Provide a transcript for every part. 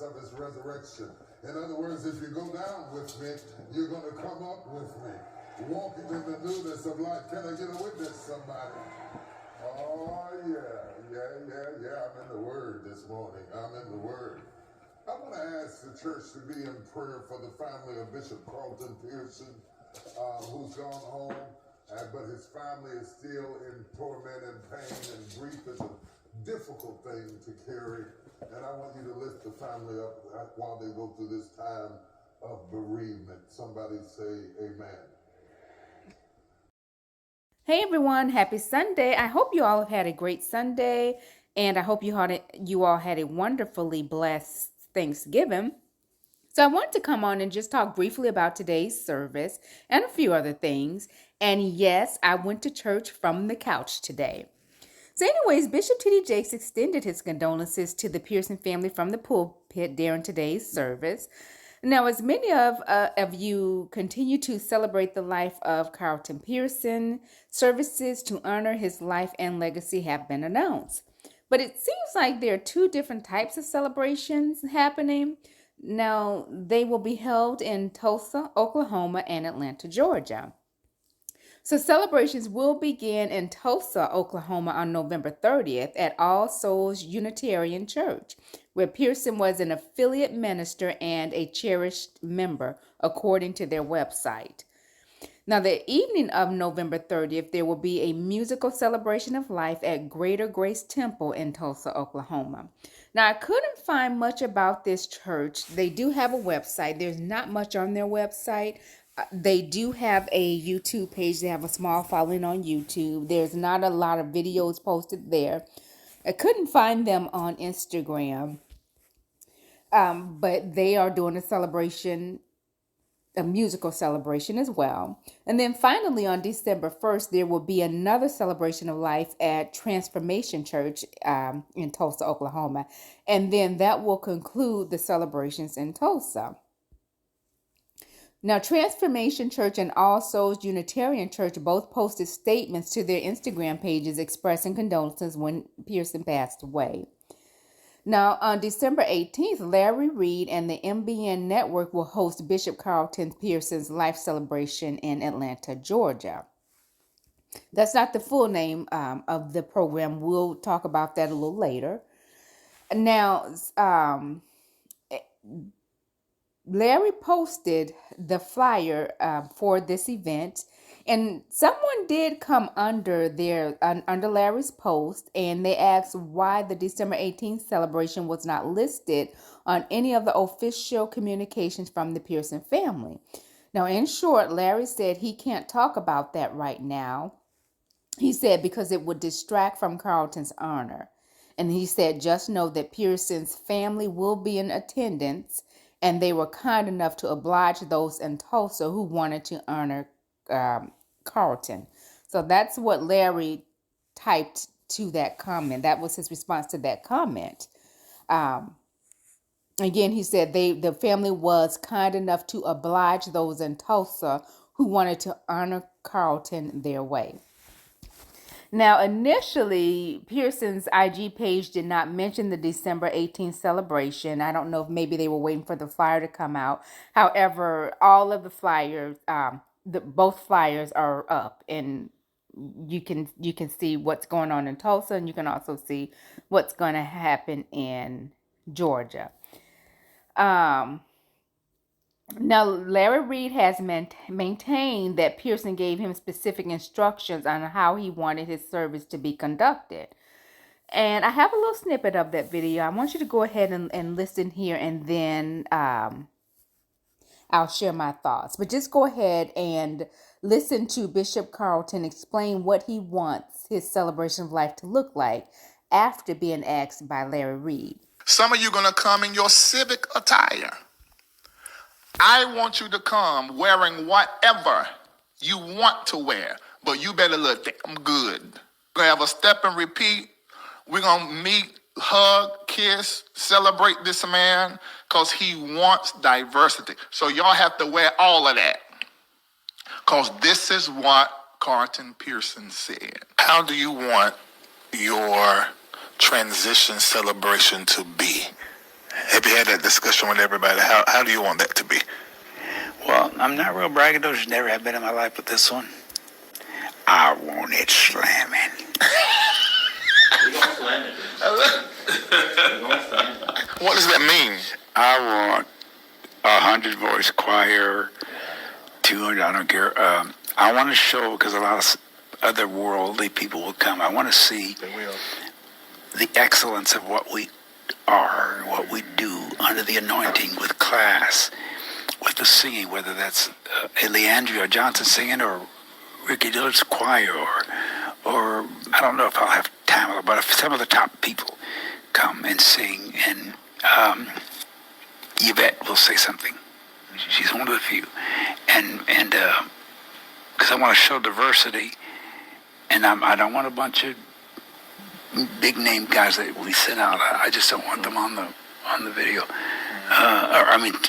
of his resurrection. In other words, if you go down with me, you're going to come up with me. Walking in the newness of life. Can I get a witness, somebody? Oh, yeah. I'm in the Word this morning. I'm in the Word. I want to ask the church to be in prayer for the family of Bishop Carlton Pearson, who's gone home, but his family is still in torment and pain, and grief is a difficult thing to carry. And I want you to lift the family up while they go through this time of bereavement. Somebody say amen. Hey everyone, happy Sunday. I hope you all have had a great Sunday, and I hope you all had a wonderfully blessed Thanksgiving. So I want to come on and just talk briefly about today's service and a few other things. And yes, I went to church from the couch today. So anyways, Bishop T.D. Jakes extended his condolences to the Pearson family from the pulpit during today's service. Now, as many of you continue to celebrate the life of Carlton Pearson, services to honor his life and legacy have been announced. But it seems like there are two different types of celebrations happening. Now, they will be held in Tulsa, Oklahoma, and Atlanta, Georgia. So celebrations will begin in Tulsa, Oklahoma on November 30th at All Souls Unitarian Church, where Pearson was an affiliate minister and a cherished member, according to their website. Now, the evening of November 30th, there will be a musical celebration of life at Greater Grace Temple in Tulsa, Oklahoma. Now, I couldn't find much about this church. They do have a website. There's not much on their website. They do have a YouTube page. They have a small following on YouTube. There's not a lot of videos posted there. I couldn't find them on Instagram. But they are doing a celebration, a musical celebration as well. And then finally on December 1st, there will be another celebration of life at Transformation Church in Tulsa, Oklahoma. And then that will conclude the celebrations in Tulsa. Now, Transformation Church and All Souls Unitarian Church both posted statements to their Instagram pages expressing condolences when Pearson passed away. Now, on December 18th, Larry Reid and the MBN Network will host Bishop Carlton Pearson's Life Celebration in Atlanta, Georgia. That's not the full name of the program. We'll talk about that a little later. Now, Larry posted the flyer for this event, and someone did come under Larry's post, and they asked why the December 18th celebration was not listed on any of the official communications from the Pearson family. Now, in short, Larry said he can't talk about that right now. He said because it would distract from Carlton's honor. And he said, just know that Pearson's family will be in attendance, and they were kind enough to oblige those in Tulsa who wanted to honor Carlton. So that's what Larry typed to that comment. That was his response to that comment. Again, he said the family was kind enough to oblige those in Tulsa who wanted to honor Carlton their way. Now, initially, Pearson's IG page did not mention the December 18th celebration. I don't know if maybe they were waiting for the flyer to come out. However, all of the flyers, both flyers are up, and you can see what's going on in Tulsa, and you can also see what's going to happen in Georgia. Now, Larry Reid has maintained that Pearson gave him specific instructions on how he wanted his service to be conducted. And I have a little snippet of that video. I want you to go ahead and listen here, and then I'll share my thoughts. But just go ahead and listen to Bishop Carlton explain what he wants his celebration of life to look like after being asked by Larry Reid. Some of you are going to come in your civic attire. I want you to come wearing whatever you want to wear, but you better look damn good. We're going to have a step and repeat. We're going to meet, hug, kiss, celebrate this man because he wants diversity. So y'all have to wear all of that because this is what Carlton Pearson said. How do you want your transition celebration to be? Have you had that discussion with everybody? How do you want that to be? Well, I'm not real braggadocious. Never have been in my life, but this one, I want it slamming. We're going to slam it. We're going to slam it. What does that mean? I want 100 voice choir, 200. I don't care. I want to show, because a lot of other worldly people will come. I want to see the excellence of what we are, what we do under the anointing with class, with the singing, whether that's Leandria Johnson singing or Ricky Dillard's choir, or I don't know if I'll have time, but if some of the top people come and sing, and Yvette will say something. She's one of the few, and because I want to show diversity, and I don't want a bunch of big name guys that we sent out. I just don't want them on the video,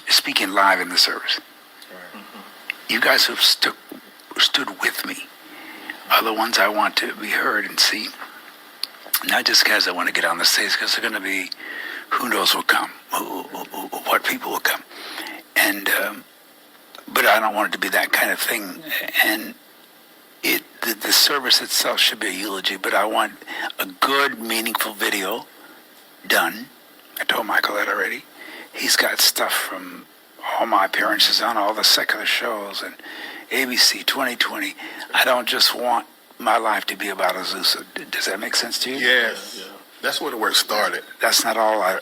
speaking live in the service. You guys who've stood with me are the ones I want to be heard and seen. Not just guys that want to get on the stage, because they're going to be, who knows will come, what people will come. And, but I don't want it to be that kind of thing. And the service itself should be a eulogy, but I want a good, meaningful video done. I told Michael that already. He's got stuff from all my appearances on all the secular shows and ABC 2020. I don't just want my life to be about Azusa. Does that make sense to you? Yes. Yeah. That's where the work started. That's not all I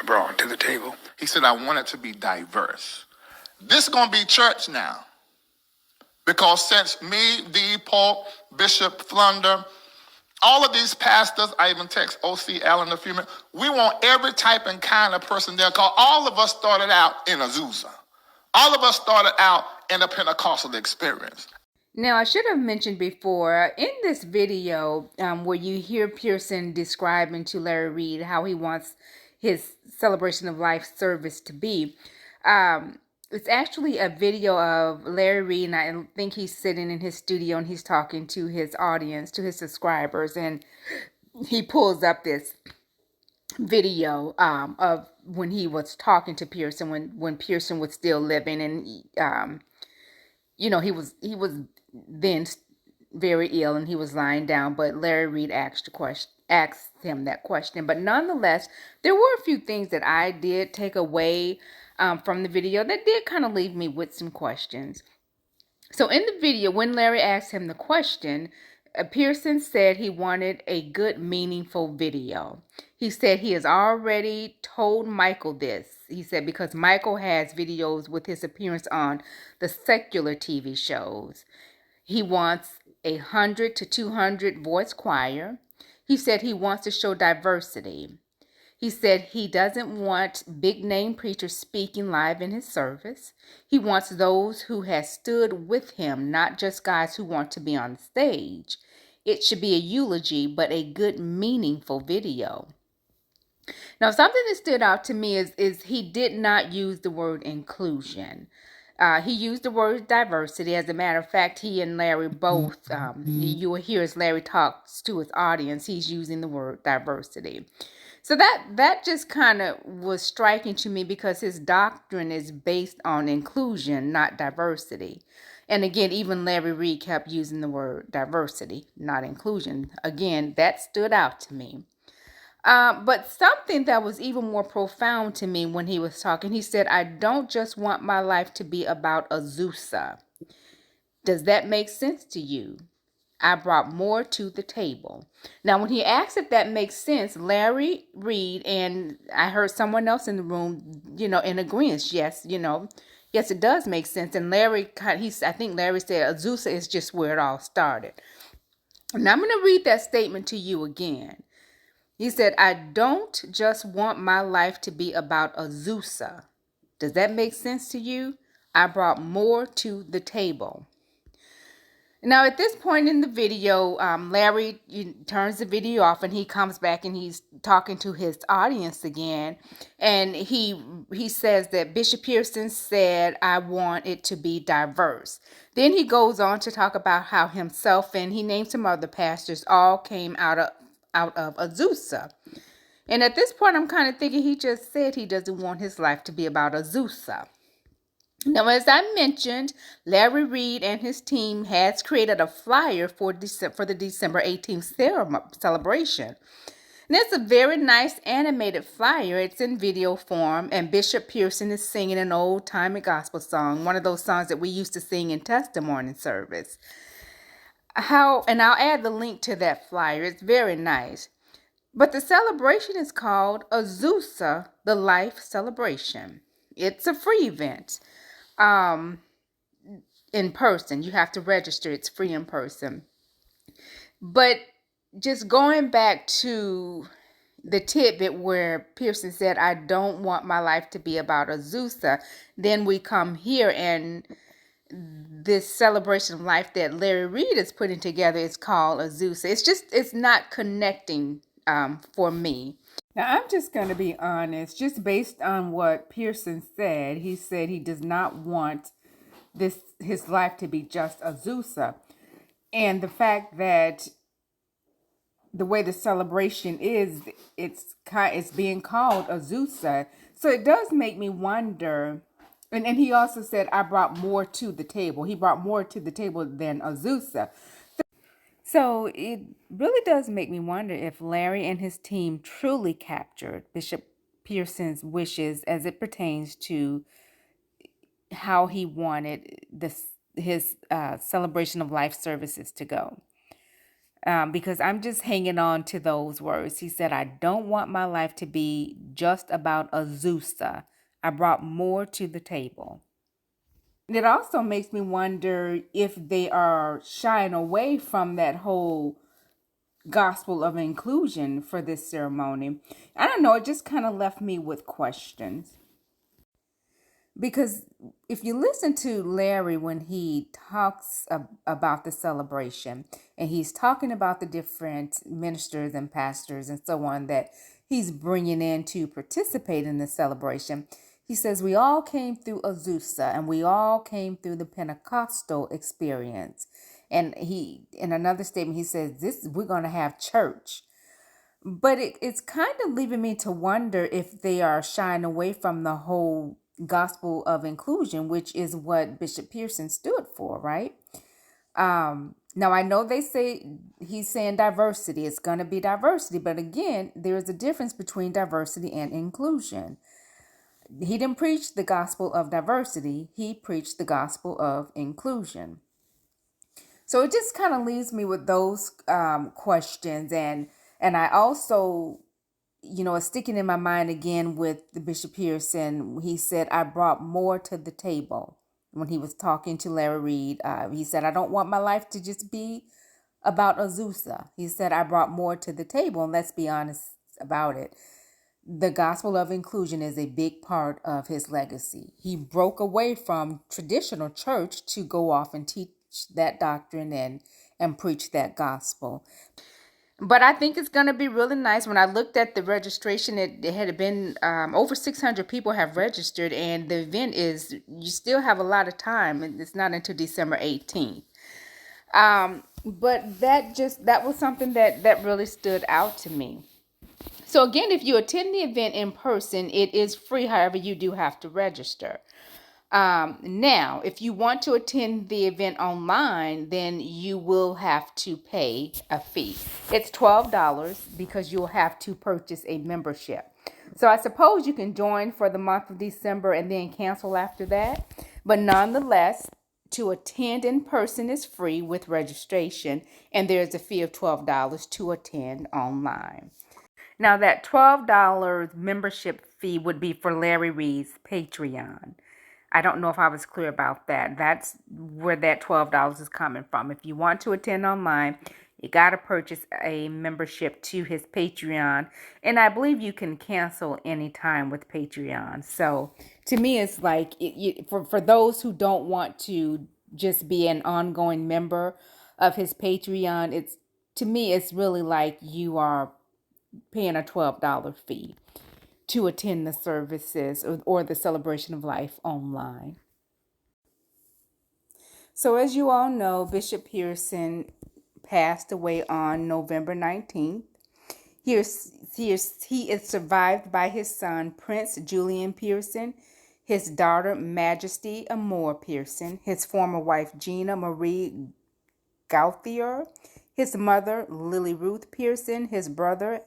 brought to the table. He said, I want it to be diverse. This is going to be church now. Because since me, the Pope, Bishop Flunder, all of these pastors, I even text O.C. Allen a few minutes, we want every type and kind of person there, because all of us started out in Azusa. All of us started out in a Pentecostal experience. Now, I should have mentioned before, in this video where you hear Pearson describing to Larry Reid how he wants his celebration of life service to be, it's actually a video of Larry Reid, and I think he's sitting in his studio and he's talking to his audience, to his subscribers, and he pulls up this video of when he was talking to Pearson, when Pearson was still living, and he was then very ill and he was lying down, but Larry Reid asked him that question. But nonetheless, there were a few things that I did take away from the video that did kind of leave me with some questions. So in the video, when Larry asked him the question, Pearson said he wanted a good, meaningful video. He said he has already told Michael this. He said because Michael has videos with his appearance on the secular TV shows. He wants 100 to 200 voice choir. He said he wants to show diversity. He said he doesn't want big name preachers speaking live in his service. He wants those who have stood with him, not just guys who want to be on the stage. It should be a eulogy, but a good, meaningful video. Now, something that stood out to me is he did not use the word inclusion. He used the word diversity. As a matter of fact, he and Larry both, you will hear as Larry talks to his audience, he's using the word diversity. So that just kind of was striking to me, because his doctrine is based on inclusion, not diversity. And again, even Larry Reid kept using the word diversity, not inclusion. Again, that stood out to me. But something that was even more profound to me when he was talking, he said, I don't just want my life to be about Azusa. Does that make sense to you? I brought more to the table. Now, when he asked if that makes sense, Larry Reid, and I heard someone else in the room, in agreement, yes, yes, it does make sense. And Larry, I think Larry said, Azusa is just where it all started. Now, I'm going to read that statement to you again. He said, I don't just want my life to be about Azusa. Does that make sense to you? I brought more to the table. Now, at this point in the video, Larry turns the video off and he comes back and he's talking to his audience again. And he says that Bishop Pearson said, I want it to be diverse. Then he goes on to talk about how himself and he named some other pastors all came out of Azusa. And at this point, I'm kind of thinking he just said he doesn't want his life to be about Azusa. Now, as I mentioned, Larry Reid and his team has created a flyer for the December 18th celebration. And it's a very nice animated flyer. It's in video form, and Bishop Pearson is singing an old-timey gospel song, one of those songs that we used to sing in testimony service. And I'll add the link to that flyer. It's very nice. But the celebration is called Azusa Life Celebration. It's a free event. In person. You have to register. It's free in person. But just going back to the tidbit where Pearson said, I don't want my life to be about Azusa. Then we come here, and this celebration of life that Larry Reid is putting together is called Azusa. It's not connecting for me. Now, I'm just going to be honest, just based on what Pearson said. He said he does not want his life to be just Azusa. And the fact that the way the celebration is, it's being called Azusa. So it does make me wonder. And he also said, I brought more to the table. He brought more to the table than Azusa. So it really does make me wonder if Larry and his team truly captured Bishop Pearson's wishes as it pertains to how he wanted his celebration of life services to go. Because I'm just hanging on to those words. He said, I don't want my life to be just about Azusa. I brought more to the table. It also makes me wonder if they are shying away from that whole gospel of inclusion for this ceremony. I don't know, it just kind of left me with questions. Because if you listen to Larry when he talks about the celebration, and he's talking about the different ministers and pastors and so on that he's bringing in to participate in the celebration, he says, we all came through Azusa, and we all came through the Pentecostal experience. And in another statement, he says, we're going to have church. But it's kind of leaving me to wonder if they are shying away from the whole gospel of inclusion, which is what Bishop Pearson stood for, right? Now, I know they say he's saying diversity. It's going to be diversity. But again, there's a difference between diversity and inclusion. He didn't preach the gospel of diversity. He preached the gospel of inclusion. So it just kind of leaves me with those questions. And I also, it's sticking in my mind again with the Bishop Pearson. He said, I brought more to the table when he was talking to Larry Reid. He said, I don't want my life to just be about Azusa. He said, I brought more to the table. And let's be honest about it. The gospel of inclusion is a big part of his legacy. He broke away from traditional church to go off and teach that doctrine and preach that gospel. But I think it's going to be really nice. When I looked at the registration, it had been over 600 people have registered, and the event you still have a lot of time. It's not until December 18th. But that was something that really stood out to me. So again, if you attend the event in person, it is free. However, you do have to register. Now, if you want to attend the event online, then you will have to pay a fee. It's $12 because you'll have to purchase a membership. So I suppose you can join for the month of December and then cancel after that. But nonetheless, to attend in person is free with registration, and there's a fee of $12 to attend online. Now, that $12 membership fee would be for Larry Reid's Patreon. I don't know if I was clear about that. That's where that $12 is coming from. If you want to attend online, you got to purchase a membership to his Patreon. And I believe you can cancel anytime with Patreon. So to me, it's like for those who don't want to just be an ongoing member of his Patreon, to me, it's really like you are paying a $12 fee to attend the services or the celebration of life online. So as you all know, Bishop Pearson passed away on November 19th. He is survived by his son, Prince Julian Pearson, his daughter, Majesty Amore Pearson, his former wife, Gina Marie Gauthier, his mother, Lily Ruth Pearson, his brother,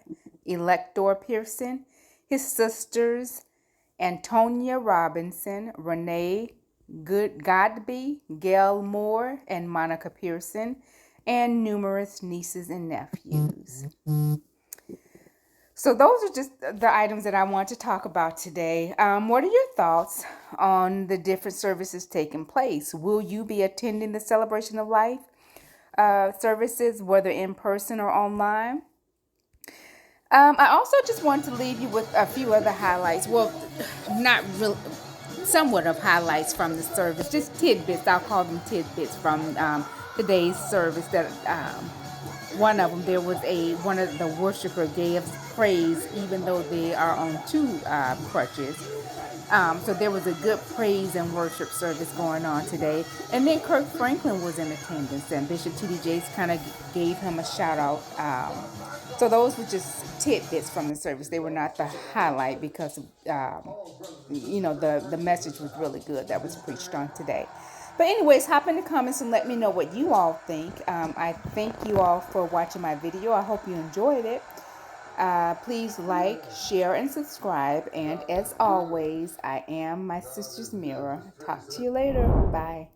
Elector Pearson, his sisters, Antonia Robinson, Renee Godby, Gail Moore, and Monica Pearson, and numerous nieces and nephews. So those are just the items that I want to talk about today. What are your thoughts on the different services taking place? Will you be attending the Celebration of Life services, whether in person or online? I also just want to leave you with a few other highlights. Well, not real, somewhat of highlights from the service, just tidbits. I'll call them tidbits from today's service. That one of them, there was one of the worshiper gave praise, even though they are on two crutches. So there was a good praise and worship service going on today. And then Kirk Franklin was in attendance, and Bishop T.D. Jakes kind of gave him a shout out. So those were just tidbits from the service. They were not the highlight because, the message was really good that was preached on today. But anyways, hop in the comments and let me know what you all think. I thank you all for watching my video. I hope you enjoyed it. Please like, share, and subscribe. And as always, I am my sister's mirror. Talk to you later. Bye.